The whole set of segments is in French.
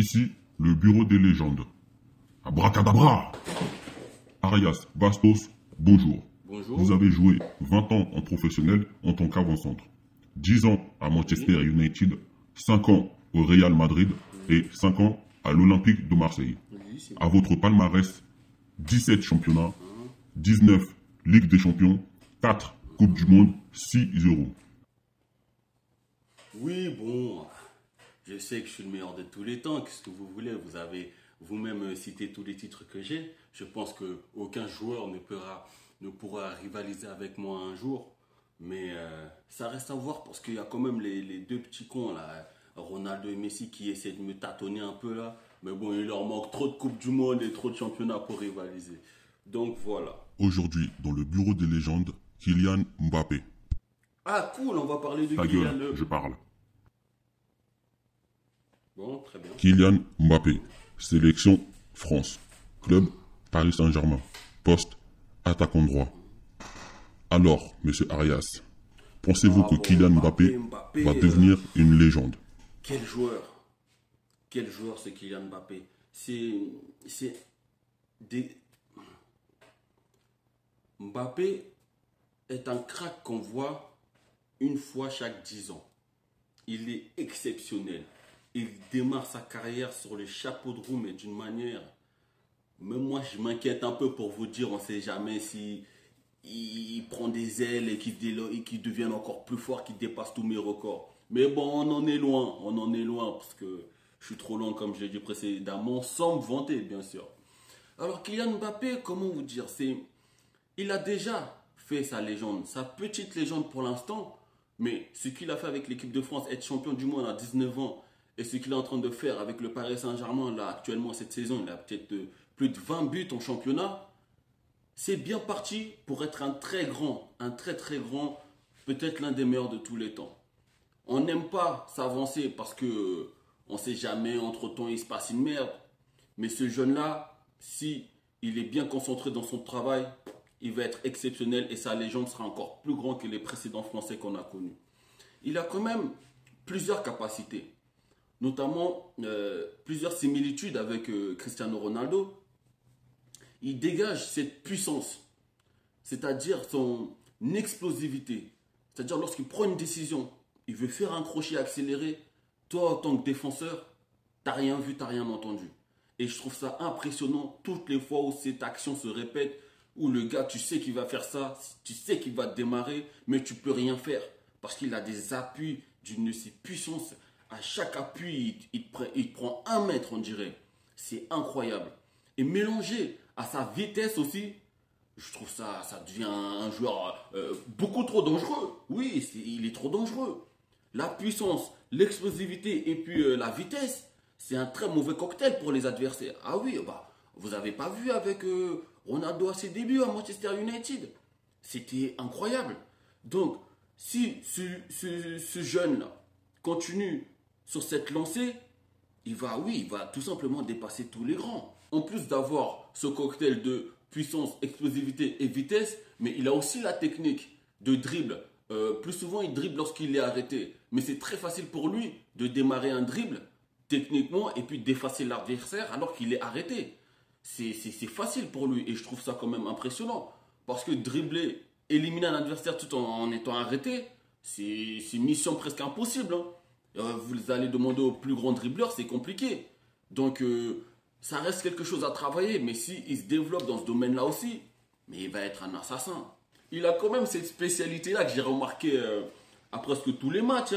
Ici, le bureau des légendes. Abracadabra! Arias Bastos, bonjour. Bonjour. Vous avez joué 20 ans en professionnel en tant qu'avant-centre, 10 ans à Manchester United, 5 ans au Real Madrid et 5 ans à l'Olympique de Marseille. À votre palmarès, 17 championnats, 19 Ligue des Champions, 4 Coupes du Monde, 6 euros. Oui, bon, je sais que je suis le meilleur de tous les temps. Qu'est-ce que vous voulez? Vous avez vous-même cité tous les titres que j'ai. Je pense qu'aucun joueur ne pourra rivaliser avec moi un jour. Mais ça reste à voir parce qu'il y a quand même les deux petits cons, là, Ronaldo et Messi, qui essaient de me tâtonner un peu là. Mais bon, il leur manque trop de Coupes du Monde et trop de championnats pour rivaliser. Donc voilà. Aujourd'hui, dans le bureau des légendes, Kylian Mbappé. Ah cool, on va parler de Ta Kylian. gueule, je parle. Bon, très bien. Kylian Mbappé, sélection France, club Paris Saint-Germain, poste attaquant droit. Alors, monsieur Arias, pensez-vous que Bravo, Kylian Mbappé va devenir une légende? Quel joueur! Quel joueur ce Kylian Mbappé! C'est des... Mbappé est un crack qu'on voit une fois chaque 10 ans. Il est exceptionnel. Il démarre sa carrière sur le chapeau de roue, mais d'une manière... Même moi, je m'inquiète un peu pour vous dire, on ne sait jamais si il prend des ailes et qu'il devienne encore plus fort, qu'il dépasse tous mes records. Mais bon, on en est loin parce que je suis trop loin, comme je l'ai dit précédemment, sans me vanter, bien sûr. Alors, Kylian Mbappé, comment vous dire, il a déjà fait sa légende, sa petite légende pour l'instant, mais ce qu'il a fait avec l'équipe de France, être champion du monde à 19 ans, et ce qu'il est en train de faire avec le Paris Saint-Germain, là, actuellement, cette saison, il a peut-être plus de 20 buts en championnat. C'est bien parti pour être un très très grand, peut-être l'un des meilleurs de tous les temps. On n'aime pas s'avancer parce que on ne sait jamais, entre-temps il se passe une merde. Mais ce jeune-là, si il est bien concentré dans son travail, il va être exceptionnel et sa légende sera encore plus grande que les précédents Français qu'on a connus. Il a quand même plusieurs capacités, notamment plusieurs similitudes avec Cristiano Ronaldo. Il dégage cette puissance, c'est-à-dire son explosivité. C'est-à-dire lorsqu'il prend une décision, il veut faire un crochet accéléré, toi en tant que défenseur, t'as rien vu, t'as rien entendu. Et je trouve ça impressionnant toutes les fois où cette action se répète, où le gars, tu sais qu'il va faire ça, tu sais qu'il va démarrer, mais tu peux rien faire. Parce qu'il a des appuis d'une de ses puissances. À chaque appui, il te prend 1 mètre, on dirait. C'est incroyable. Et mélangé à sa vitesse aussi, je trouve ça devient un joueur beaucoup trop dangereux. Oui, il est trop dangereux. La puissance, l'explosivité et puis la vitesse, c'est un très mauvais cocktail pour les adversaires. Ah oui, bah, vous n'avez pas vu avec Ronaldo à ses débuts à Manchester United. C'était incroyable. Donc, si ce jeune-là continue sur cette lancée, il va tout simplement dépasser tous les grands. En plus d'avoir ce cocktail de puissance, explosivité et vitesse, mais il a aussi la technique de dribble. Plus souvent, il dribble lorsqu'il est arrêté. Mais c'est très facile pour lui de démarrer un dribble techniquement et puis d'effacer l'adversaire alors qu'il est arrêté. C'est facile pour lui et je trouve ça quand même impressionnant. Parce que dribbler, éliminer un adversaire tout en étant arrêté, c'est une mission presque impossible. Vous allez demander au plus grand dribbleur, c'est compliqué. Donc, ça reste quelque chose à travailler. Mais s'il se développe dans ce domaine-là aussi, mais il va être un assassin. Il a quand même cette spécialité-là que j'ai remarqué à presque tous les matchs.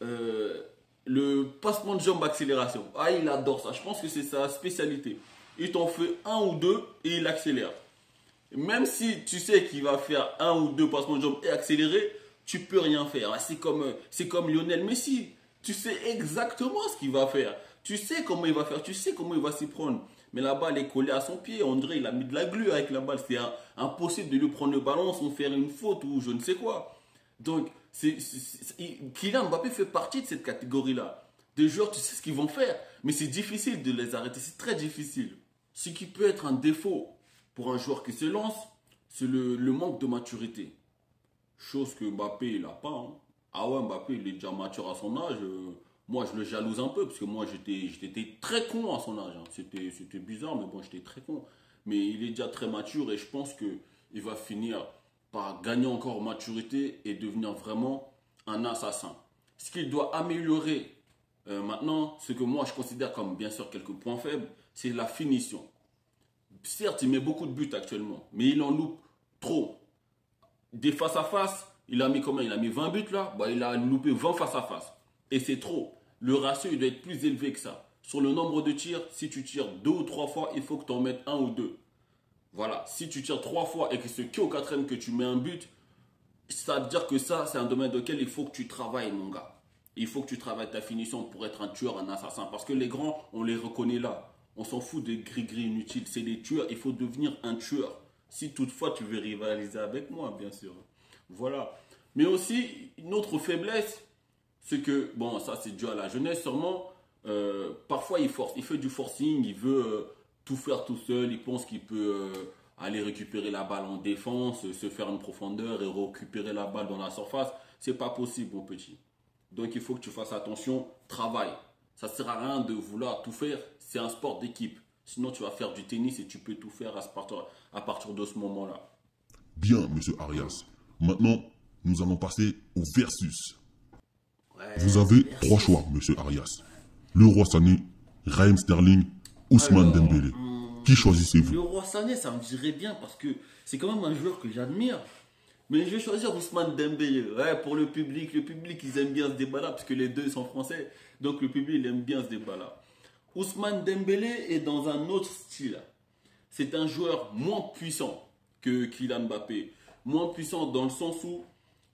Le passement de jambes accélération. Ah, il adore ça. Je pense que c'est sa spécialité. Il t'en fait un ou deux et il accélère. Même si tu sais qu'il va faire un ou deux passements de jambes et accélérer, tu peux rien faire. C'est comme Lionel Messi. Tu sais exactement ce qu'il va faire. Tu sais comment il va faire. Tu sais comment il va s'y prendre. Mais la balle est collée à son pied. On dirait qu'il a mis de la glu avec la balle. C'est impossible de lui prendre le ballon sans faire une faute ou je ne sais quoi. Donc, Kylian Mbappé fait partie de cette catégorie-là. Des joueurs, tu sais ce qu'ils vont faire. Mais c'est difficile de les arrêter. C'est très difficile. Ce qui peut être un défaut pour un joueur qui se lance, c'est le manque de maturité. Chose que Mbappé, il n'a pas. Hein. Ah ouais, Mbappé, il est déjà mature à son âge. moi, je le jalouse un peu, parce que moi, j'étais très con à son âge. Hein. C'était bizarre, mais bon, j'étais très con. Mais il est déjà très mature et je pense qu'il va finir par gagner encore en maturité et devenir vraiment un assassin. Ce qu'il doit améliorer maintenant, ce que moi, je considère comme, bien sûr, quelques points faibles, c'est la finition. Certes, il met beaucoup de buts actuellement, mais il en loupe trop. Des face à face, il a mis combien? Il a mis 20 buts là, bah, il a loupé 20 face à face. Et c'est trop. Le ratio, il doit être plus élevé que ça. Sur le nombre de tirs, si tu tires 2 ou 3 fois, il faut que tu en mettes 1 ou 2. Voilà. Si tu tires 3 fois et que c'est qu'au quatrième que tu mets un but, ça veut dire que ça, c'est un domaine dans lequel il faut que tu travailles, mon gars. Il faut que tu travailles ta finition pour être un tueur, un assassin. Parce que les grands, on les reconnaît là. On s'en fout des gris-gris inutiles. C'est des tueurs. Il faut devenir un tueur. Si toutefois tu veux rivaliser avec moi, bien sûr. Voilà. Mais aussi, une autre faiblesse, c'est que, bon, ça c'est dû à la jeunesse sûrement, parfois il force, il fait du forcing, il veut tout faire tout seul, il pense qu'il peut aller récupérer la balle en défense, se faire une profondeur et récupérer la balle dans la surface. C'est pas possible, mon petit. Donc il faut que tu fasses attention, travaille. Ça ne sert à rien de vouloir tout faire, c'est un sport d'équipe. Sinon tu vas faire du tennis et tu peux tout faire à partir de ce moment-là. Bien, monsieur Arias. Maintenant, nous allons passer au versus. Ouais, Vous avez merci. 3 choix, monsieur Arias. Leroy Sané, Raheem Sterling, Ousmane Alors, Dembélé. Qui choisissez-vous? le Roi Sané, ça me dirait bien parce que c'est quand même un joueur que j'admire. Mais je vais choisir Ousmane Dembélé. Ouais, pour le public ils aiment bien ce débat-là parce que les deux sont français. Donc le public, il aime bien ce débat-là. Ousmane Dembélé est dans un autre style. C'est un joueur moins puissant que Kylian Mbappé. Moins puissant dans le sens où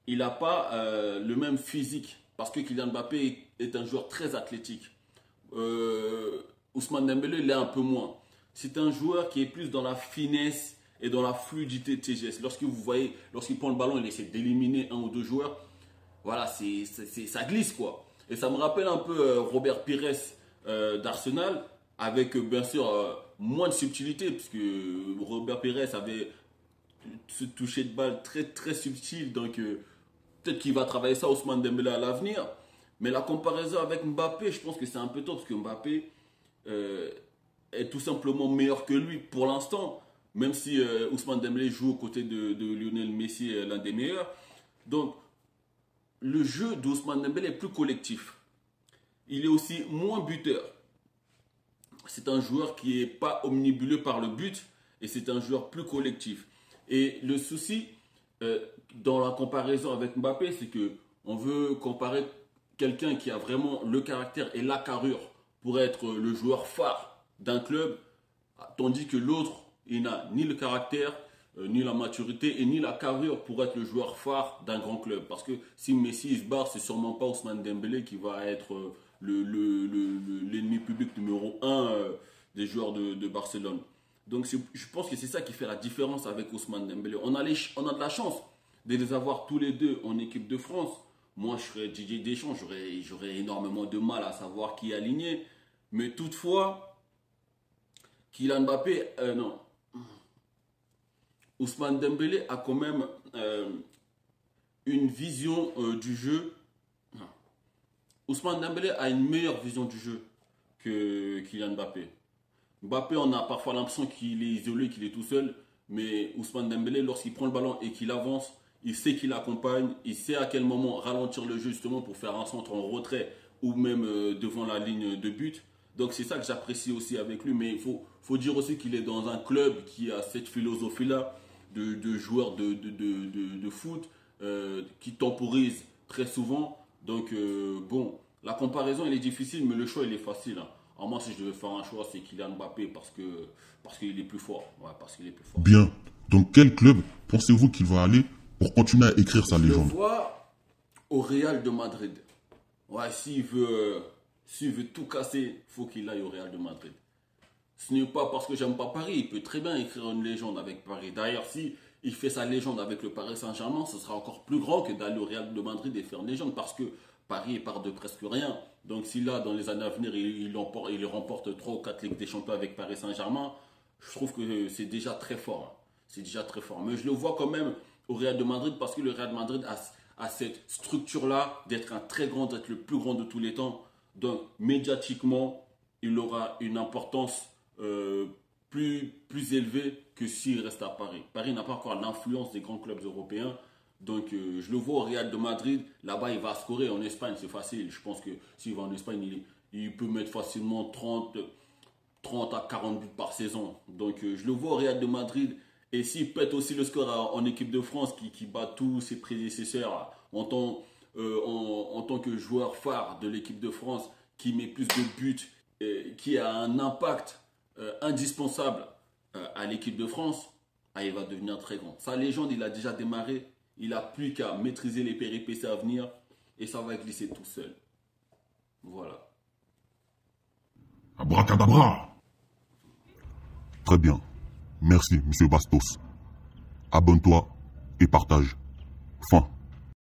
il n'a pas le même physique. Parce que Kylian Mbappé est un joueur très athlétique. Ousmane Dembélé l'est un peu moins. C'est un joueur qui est plus dans la finesse et dans la fluidité de ses gestes. Lorsqu'il prend le ballon, il essaie d'éliminer un ou deux joueurs. Voilà, ça glisse quoi. Et ça me rappelle un peu Robert Pires d'Arsenal, avec bien sûr moins de subtilité, puisque Robert Pires avait ce toucher de balle très très subtil. Donc peut-être qu'il va travailler ça Ousmane Dembélé à l'avenir. Mais la comparaison avec Mbappé, je pense que c'est un peu tôt, parce que Mbappé est tout simplement meilleur que lui pour l'instant. Même si Ousmane Dembélé joue aux côtés de Lionel Messi, l'un des meilleurs. Donc, le jeu d'Ousmane Dembélé est plus collectif. Il est aussi moins buteur. C'est un joueur qui n'est pas omnibulé par le but et c'est un joueur plus collectif. Et le souci dans la comparaison avec Mbappé, c'est que on veut comparer quelqu'un qui a vraiment le caractère et la carrure pour être le joueur phare d'un club, tandis que l'autre, il n'a ni le caractère, ni la maturité et ni la carrure pour être le joueur phare d'un grand club. Parce que si Messi se barre, c'est sûrement pas Ousmane Dembélé qui va être l'ennemi public numéro 1 des joueurs de Barcelone. Donc je pense que c'est ça qui fait la différence avec Ousmane Dembélé. On a de la chance de les avoir tous les deux en équipe de France. Moi, je serais Didier Deschamps, j'aurais énormément de mal à savoir qui aligner. Mais toutefois, Kylian Mbappé, non. Ousmane Dembélé a quand même une vision du jeu. Non. Ousmane Dembélé a une meilleure vision du jeu que Kylian Mbappé. Mbappé, on a parfois l'impression qu'il est isolé, qu'il est tout seul. Mais Ousmane Dembélé, lorsqu'il prend le ballon et qu'il avance, il sait qu'il accompagne, il sait à quel moment ralentir le jeu justement pour faire un centre en retrait ou même devant la ligne de but. Donc c'est ça que j'apprécie aussi avec lui. Mais il faut dire aussi qu'il est dans un club qui a cette philosophie-là de joueurs de foot qui temporisent très souvent. Donc bon, la comparaison elle est difficile, mais le choix il est facile. Hein. Alors moi si je devais faire un choix, c'est Kylian Mbappé parce qu'il est plus fort. Ouais, parce qu'il est plus fort. Bien. Dans quel club pensez-vous qu'il va aller pour continuer à écrire sa Je le légende? vois au Real de Madrid. Ouais, s'il veut tout casser, il faut qu'il aille au Real de Madrid. Ce n'est pas parce que j'aime pas Paris, il peut très bien écrire une légende avec Paris. D'ailleurs, si il fait sa légende avec le Paris Saint-Germain, ce sera encore plus grand que d'aller au Real de Madrid et faire une légende parce que Paris part de presque rien. Donc si là, dans les années à venir, il remporte 3 ou 4 Ligues des Champions avec Paris Saint-Germain, je trouve que c'est déjà très fort. Hein. C'est déjà très fort. Mais je le vois quand même au Real de Madrid parce que le Real de Madrid a cette structure-là d'être un très grand, d'être le plus grand de tous les temps. Donc, médiatiquement, il aura une importance plus élevée que s'il reste à Paris. Paris n'a pas encore l'influence des grands clubs européens. Donc, je le vois au Real de Madrid. Là-bas, il va scorer. En Espagne, c'est facile. Je pense que s'il va en Espagne, il peut mettre facilement 30 à 40 buts par saison. Donc, je le vois au Real de Madrid. Et s'il pète aussi le score en équipe de France, qui bat tous ses prédécesseurs en tant que joueur phare de l'équipe de France, qui met plus de buts, qui a un impact indispensable à l'équipe de France, il va devenir très grand. Sa légende, il a déjà démarré. Il n'a plus qu'à maîtriser les péripéties à venir et ça va glisser tout seul. Voilà. Abracadabra. Très bien. Merci, monsieur Bastos. Abonne-toi et partage. Fin.